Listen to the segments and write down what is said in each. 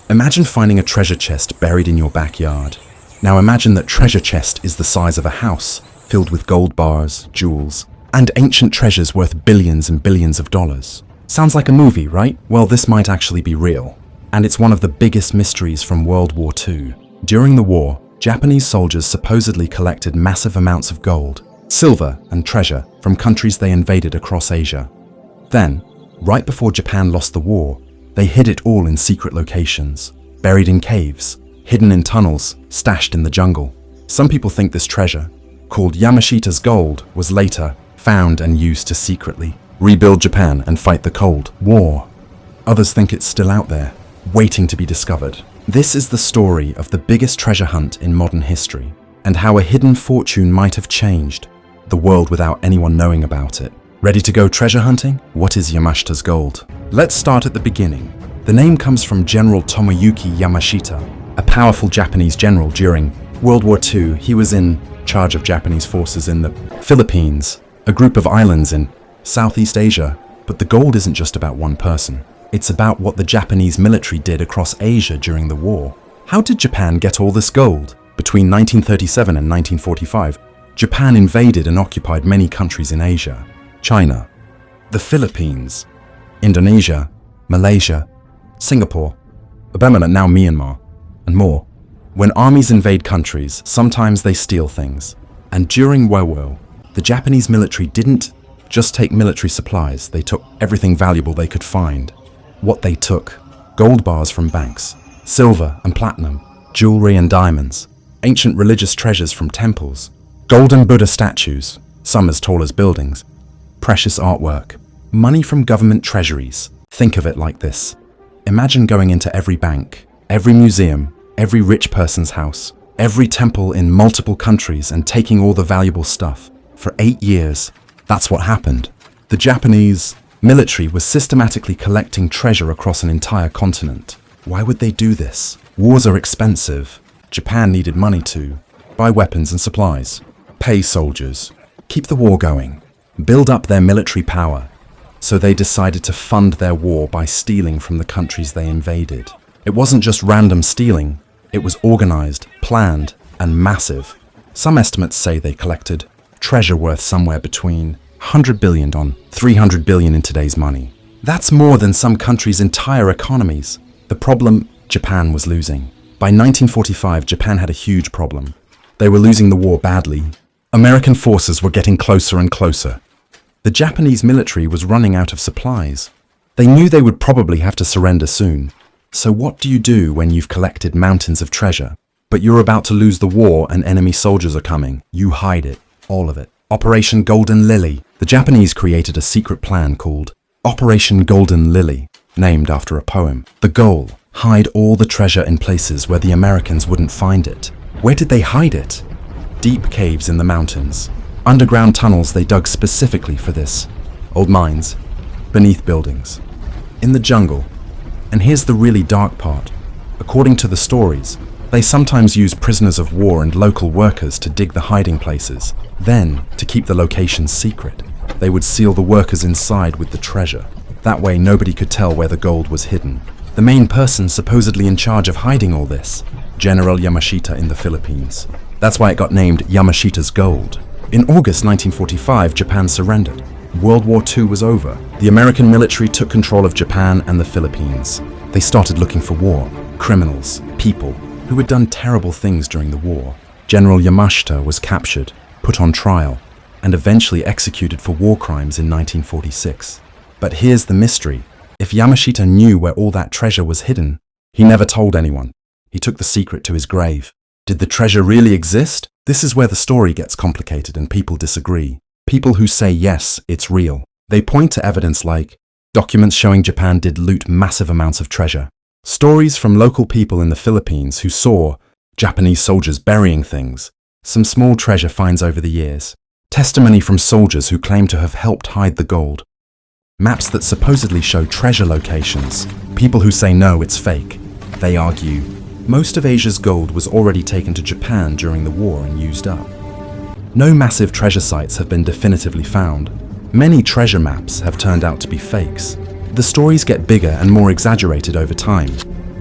Imagine finding a treasure chest buried in your backyard. Now imagine that treasure chest is the size of a house, filled with gold bars, jewels, and ancient treasures worth billions and billions of dollars. Sounds like a movie, right? Well, this might actually be real. And it's one of the biggest mysteries from World War II. During the war, Japanese soldiers supposedly collected massive amounts of gold, silver, and treasure from countries they invaded across Asia. Then, right before Japan lost the war, they hid it all in secret locations, buried in caves, hidden in tunnels, stashed in the jungle. Some people think this treasure, called Yamashita's Gold, was later found and used to secretly rebuild Japan and fight the Cold War. Others think it's still out there, waiting to be discovered. This is the story of the biggest treasure hunt in modern history, and how a hidden fortune might have changed the world without anyone knowing about it. Ready to go treasure hunting? What is Yamashita's Gold? Let's start at the beginning. The name comes from General Tomoyuki Yamashita, a powerful Japanese general during World War II. He was in charge of Japanese forces in the Philippines, a group of islands in Southeast Asia. But the gold isn't just about one person. It's about what the Japanese military did across Asia during the war. How did Japan get all this gold? Between 1937 and 1945, Japan invaded and occupied many countries in Asia. China, the Philippines, Indonesia, Malaysia, Singapore, Burma, now Myanmar, and more. When armies invade countries, sometimes they steal things. And during WWII, the Japanese military didn't just take military supplies, they took everything valuable they could find. What they took: gold bars from banks, silver and platinum, jewelry and diamonds, ancient religious treasures from temples, golden Buddha statues, some as tall as buildings, precious artwork, money from government treasuries. Think of it like this. Imagine going into every bank, every museum, every rich person's house, every temple in multiple countries and taking all the valuable stuff. For 8 years, that's what happened. The Japanese military was systematically collecting treasure across an entire continent. Why would they do this? Wars are expensive. Japan needed money to buy weapons and supplies, pay soldiers, keep the war going, build up their military power. So they decided to fund their war by stealing from the countries they invaded. It wasn't just random stealing, it was organized, planned, and massive. Some estimates say they collected treasure worth somewhere between 100 billion on 300 billion in today's money. That's more than some countries' entire economies. The problem: Japan was losing. By 1945, Japan had a huge problem. They were losing the war badly. American forces were getting closer and closer. The Japanese military was running out of supplies. They knew they would probably have to surrender soon. So what do you do when you've collected mountains of treasure, but you're about to lose the war and enemy soldiers are coming? You hide it, all of it. Operation Golden Lily. The Japanese created a secret plan called Operation Golden Lily, named after a poem. The goal: hide all the treasure in places where the Americans wouldn't find it. Where did they hide it? Deep caves in the mountains. Underground tunnels they dug specifically for this. Old mines. Beneath buildings. In the jungle. And here's the really dark part. According to the stories, they sometimes used prisoners of war and local workers to dig the hiding places. Then, to keep the locations secret, they would seal the workers inside with the treasure. That way nobody could tell where the gold was hidden. The main person supposedly in charge of hiding all this: General Yamashita in the Philippines. That's why it got named Yamashita's Gold. In August 1945, Japan surrendered. World War II was over. The American military took control of Japan and the Philippines. They started looking for war, criminals, people who had done terrible things during the war. General Yamashita was captured, put on trial, and eventually executed for war crimes in 1946. But here's the mystery. If Yamashita knew where all that treasure was hidden, he never told anyone. He took the secret to his grave. Did the treasure really exist? This is where the story gets complicated and people disagree. People who say yes, it's real. They point to evidence like documents showing Japan did loot massive amounts of treasure. Stories from local people in the Philippines who saw Japanese soldiers burying things. Some small treasure finds over the years. Testimony from soldiers who claim to have helped hide the gold. Maps that supposedly show treasure locations. People who say no, it's fake. They argue most of Asia's gold was already taken to Japan during the war and used up. No massive treasure sites have been definitively found. Many treasure maps have turned out to be fakes. The stories get bigger and more exaggerated over time.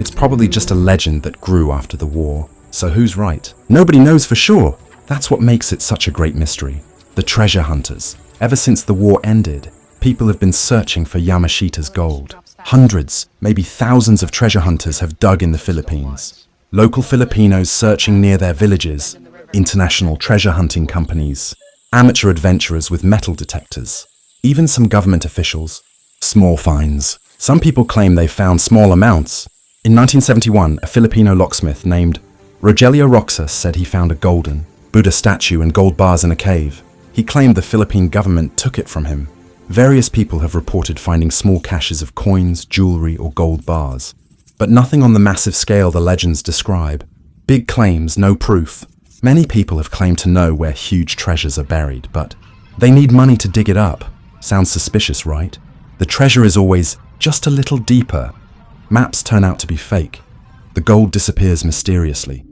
It's probably just a legend that grew after the war. So who's right? Nobody knows for sure. That's what makes it such a great mystery. The treasure hunters. Ever since the war ended, people have been searching for Yamashita's gold. Hundreds, maybe thousands of treasure hunters have dug in the Philippines. Local Filipinos searching near their villages, international treasure hunting companies, amateur adventurers with metal detectors, even some government officials. Small finds. Some people claim they found small amounts. In 1971, a Filipino locksmith named Rogelio Roxas said he found a golden Buddha statue and gold bars in a cave. He claimed the Philippine government took it from him. Various people have reported finding small caches of coins, jewelry, or gold bars, but nothing on the massive scale the legends describe. Big claims, no proof. Many people have claimed to know where huge treasures are buried, but they need money to dig it up. Sounds suspicious, right? The treasure is always just a little deeper. Maps turn out to be fake. The gold disappears mysteriously.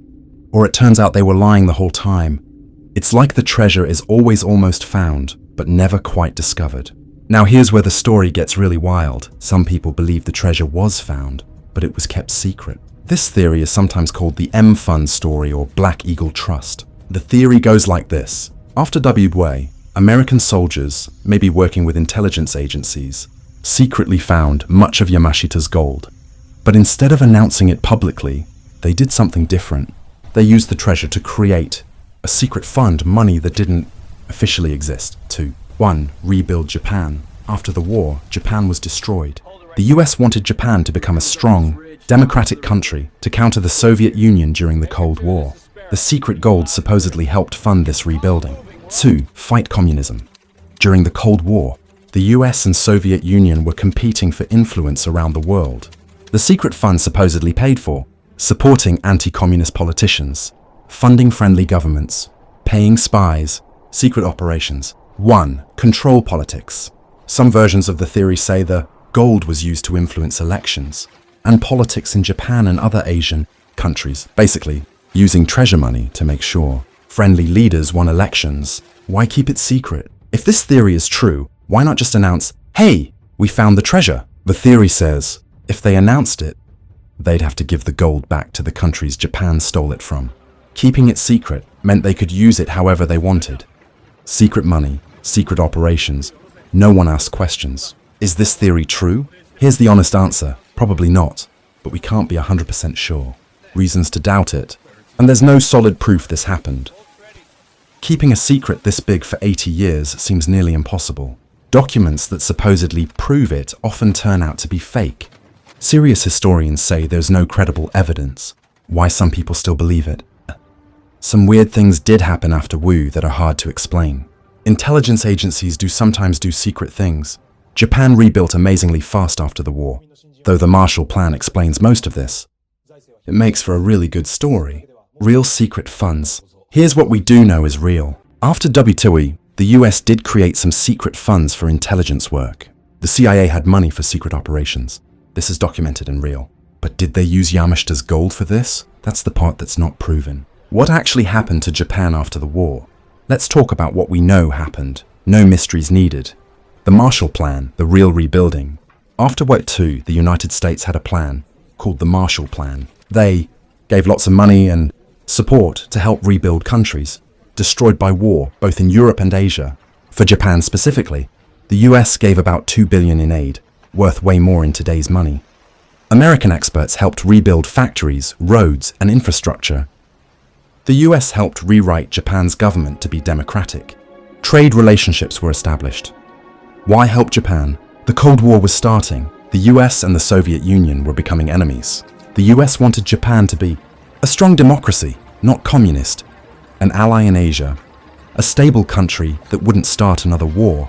Or it turns out they were lying the whole time. It's like the treasure is always almost found, but never quite discovered. Now here's where the story gets really wild. Some people believe the treasure was found, but it was kept secret. This theory is sometimes called the M Fund story or Black Eagle Trust. The theory goes like this. After WWII, American soldiers, maybe working with intelligence agencies, secretly found much of Yamashita's gold. But instead of announcing it publicly, they did something different. They used the treasure to create a secret fund, money that didn't officially exist, to 1. Rebuild Japan. After the war, Japan was destroyed. The US wanted Japan to become a strong, democratic country to counter the Soviet Union during the Cold War. The secret gold supposedly helped fund this rebuilding. 2. Fight communism. During the Cold War, the US and Soviet Union were competing for influence around the world. The secret fund supposedly paid for supporting anti-communist politicians, funding friendly governments, paying spies, secret operations. 1. Control politics. Some versions of the theory say the gold was used to influence elections and politics in Japan and other Asian countries, basically using treasure money to make sure friendly leaders won elections. Why keep it secret? If this theory is true, why not just announce, "Hey, we found the treasure"? The theory says if they announced it, they'd have to give the gold back to the countries Japan stole it from. Keeping it secret meant they could use it however they wanted. Secret money, secret operations. No one asked questions. Is this theory true? Here's the honest answer. Probably not, but we can't be 100% sure. Reasons to doubt it. And there's no solid proof this happened. Keeping a secret this big for 80 years seems nearly impossible. Documents that supposedly prove it often turn out to be fake. Serious historians say there's no credible evidence. Why some people still believe it? Some weird things did happen after WWII that are hard to explain. Intelligence agencies do sometimes do secret things. Japan rebuilt amazingly fast after the war, though the Marshall Plan explains most of this. It makes for a really good story. Real secret funds. Here's what we do know is real. After WWII, the US did create some secret funds for intelligence work. The CIA had money for secret operations. This is documented and real. But did they use Yamashita's gold for this? That's the part that's not proven. What actually happened to Japan after the war? Let's talk about what we know happened. No mysteries needed. The Marshall Plan, the real rebuilding. After World War II, the United States had a plan called the Marshall Plan. They gave lots of money and support to help rebuild countries destroyed by war, both in Europe and Asia. For Japan specifically, the US gave about $2 billion in aid, worth way more in today's money. American experts helped rebuild factories, roads, and infrastructure. The US helped rewrite Japan's government to be democratic. Trade relationships were established. Why help Japan? The Cold War was starting. The US and the Soviet Union were becoming enemies. The US wanted Japan to be a strong democracy, not communist, an ally in Asia, a stable country that wouldn't start another war.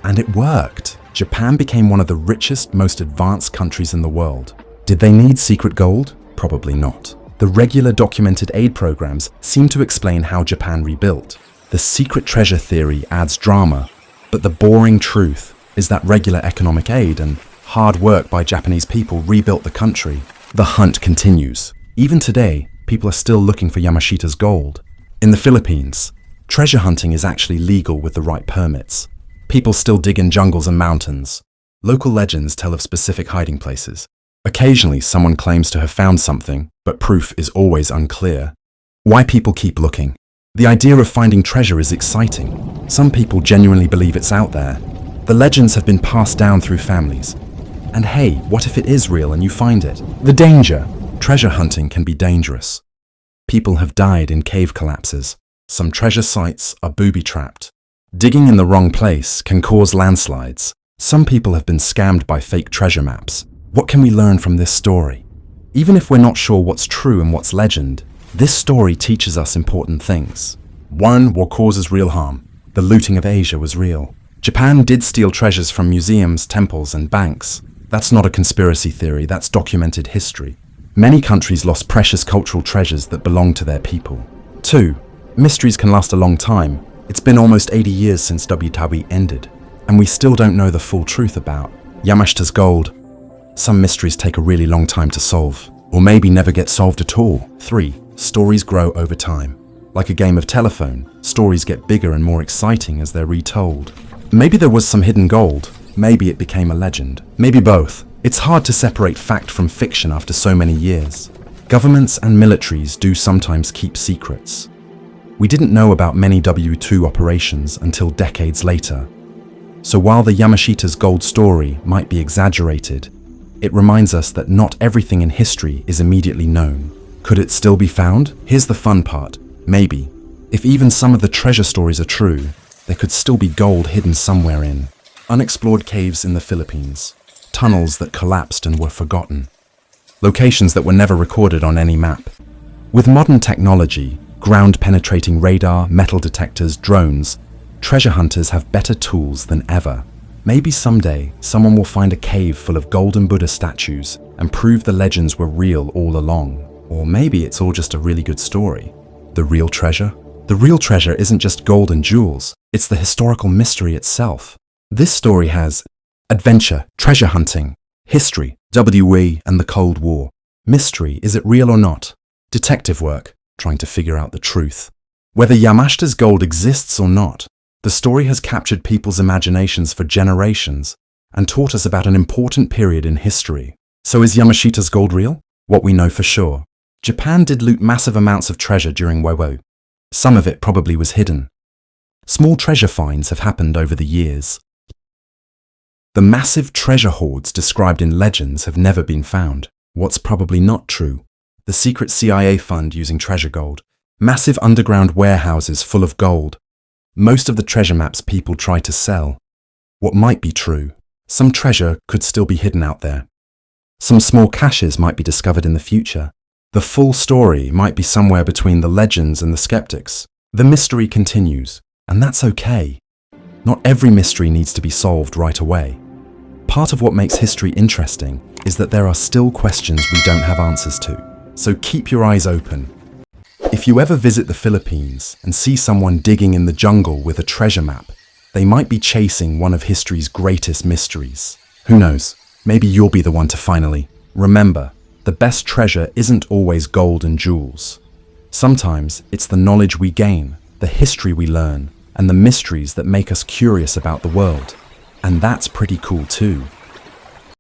And it worked. Japan became one of the richest, most advanced countries in the world. Did they need secret gold? Probably not. The regular documented aid programs seem to explain how Japan rebuilt. The secret treasure theory adds drama, but the boring truth is that regular economic aid and hard work by Japanese people rebuilt the country. The hunt continues. Even today, people are still looking for Yamashita's gold. In the Philippines, treasure hunting is actually legal with the right permits. People still dig in jungles and mountains. Local legends tell of specific hiding places. Occasionally, someone claims to have found something, but proof is always unclear. Why people keep looking. The idea of finding treasure is exciting. Some people genuinely believe it's out there. The legends have been passed down through families. And hey, what if it is real and you find it? The danger. Treasure hunting can be dangerous. People have died in cave collapses. Some treasure sites are booby-trapped. Digging in the wrong place can cause landslides. Some people have been scammed by fake treasure maps. What can we learn from this story? Even if we're not sure what's true and what's legend, this story teaches us important things. 1. War causes real harm. The looting of Asia was real. Japan did steal treasures from museums, temples, and banks. That's not a conspiracy theory, that's documented history. Many countries lost precious cultural treasures that belonged to their people. 2. Mysteries can last a long time. It's been almost 80 years since WWII ended, and we still don't know the full truth about Yamashita's gold. Some mysteries take a really long time to solve, or maybe never get solved at all. 3. Stories grow over time. Like a game of telephone, stories get bigger and more exciting as they're retold. Maybe there was some hidden gold. Maybe it became a legend. Maybe both. It's hard to separate fact from fiction after so many years. Governments and militaries do sometimes keep secrets. We didn't know about many WWII operations until decades later. So while the Yamashitas Gold story might be exaggerated, it reminds us that not everything in history is immediately known. Could it still be found? Here's the fun part. Maybe. If even some of the treasure stories are true, there could still be gold hidden somewhere in unexplored caves in the Philippines, tunnels that collapsed and were forgotten, locations that were never recorded on any map. With modern technology, ground-penetrating radar, metal detectors, drones, treasure hunters have better tools than ever. Maybe someday, someone will find a cave full of golden Buddha statues and prove the legends were real all along. Or maybe it's all just a really good story. The real treasure? The real treasure isn't just gold and jewels, it's the historical mystery itself. This story has adventure, treasure hunting, history, WWII and the Cold War. Mystery, is it real or not? Detective work, trying to figure out the truth. Whether Yamashita's gold exists or not, the story has captured people's imaginations for generations and taught us about an important period in history. So is Yamashita's gold real? What we know for sure. Japan did loot massive amounts of treasure during WWII. Some of it probably was hidden. Small treasure finds have happened over the years. The massive treasure hoards described in legends have never been found. What's probably not true? The secret CIA fund using treasure gold. Massive underground warehouses full of gold. Most of the treasure maps people try to sell. What might be true? Some treasure could still be hidden out there. Some small caches might be discovered in the future. The full story might be somewhere between the legends and the skeptics. The mystery continues, and that's okay. Not every mystery needs to be solved right away. Part of what makes history interesting is that there are still questions we don't have answers to. So keep your eyes open. If you ever visit the Philippines and see someone digging in the jungle with a treasure map, they might be chasing one of history's greatest mysteries. Who knows? Maybe you'll be the one to finally. Remember, the best treasure isn't always gold and jewels. Sometimes it's the knowledge we gain, the history we learn, and the mysteries that make us curious about the world. And that's pretty cool too.